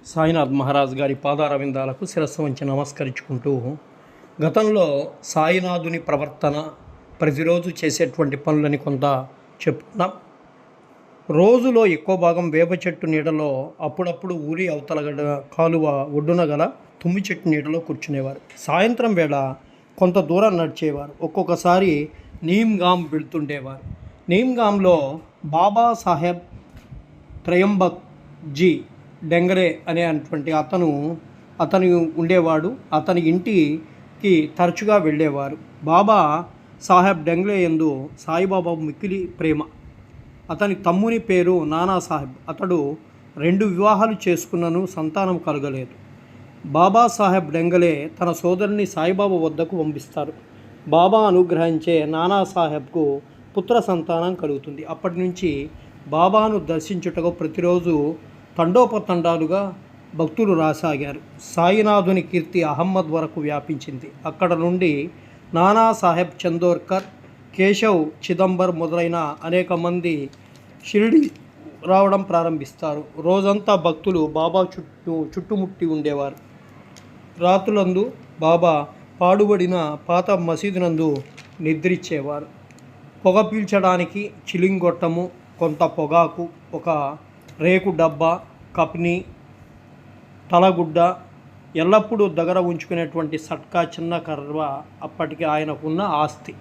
సాయినాథ్ మహారాజ్ గారి పాదారవిందాలకు శిరస్సు వంచి నమస్కరించుకుంటూ, గతంలో సాయినాథుని ప్రవర్తన, ప్రతిరోజు చేసేటువంటి పనులని కొంత చెప్పుకున్నాం. రోజులో ఎక్కువ భాగం వేప చెట్టు నీడలో, అప్పుడప్పుడు ఊరి అవతల కాలువ ఒడ్డున గల తుమ్మి చెట్టు నీడలో కూర్చునేవారు. సాయంత్రం వేళ కొంత దూరం నడిచేవారు. ఒక్కొక్కసారి నీమ్గామ్ వెళ్తుండేవారు. నీమ్గామ్లో బాబాసాహెబ్ త్రయంబక్ జీ డెంగరే అనేటువంటి అతను ఉండేవాడు. అతని ఇంటికి తరచుగా వెళ్ళేవారు. బాబా సాహెబ్ డెంగరే యందు సాయిబాబా మిక్కిలి ప్రేమ. అతని తమ్ముని పేరు నానాసాహెబ్. అతడు 2 వివాహాలు చేసుకున్నను సంతానం కలగలేదు. బాబాసాహెబ్ డెంగరే తన సోదరుని సాయిబాబా వద్దకు పంపిస్తారు. బాబా అనుగ్రహించే నానాసాహెబ్కు పుత్ర సంతానం కలుగుతుంది. అప్పటి నుంచి బాబాను దర్శించుటకు ప్రతిరోజు తండోపతండాలుగా భక్తులు రాసాగారు. సాయినాథుని కీర్తి అహ్మద్ వరకు వ్యాపించింది. అక్కడ నుండి నానాసాహెబ్ చందోర్కర్, కేశవ్ చిదంబర్ మొదలైన అనేక మంది షిరిడి రావడం ప్రారంభిస్తారు. రోజంతా భక్తులు బాబా చుట్టుముట్టి ఉండేవారు. రాత్రులందు బాబా పాడుబడిన పాత మసీదునందు నిద్రించేవారు. పొగ పీల్చడానికి చిలింగొట్టము, కొంత పొగాకు, ఒక రేకు డబ్బా, కప్ని, తలగుడ్డ, ఎల్లప్పుడూ దగ్గర ఉంచుకునేటువంటి సట్కా చిన్న కర్ర అప్పటికి ఆయనకున్న ఆస్తి.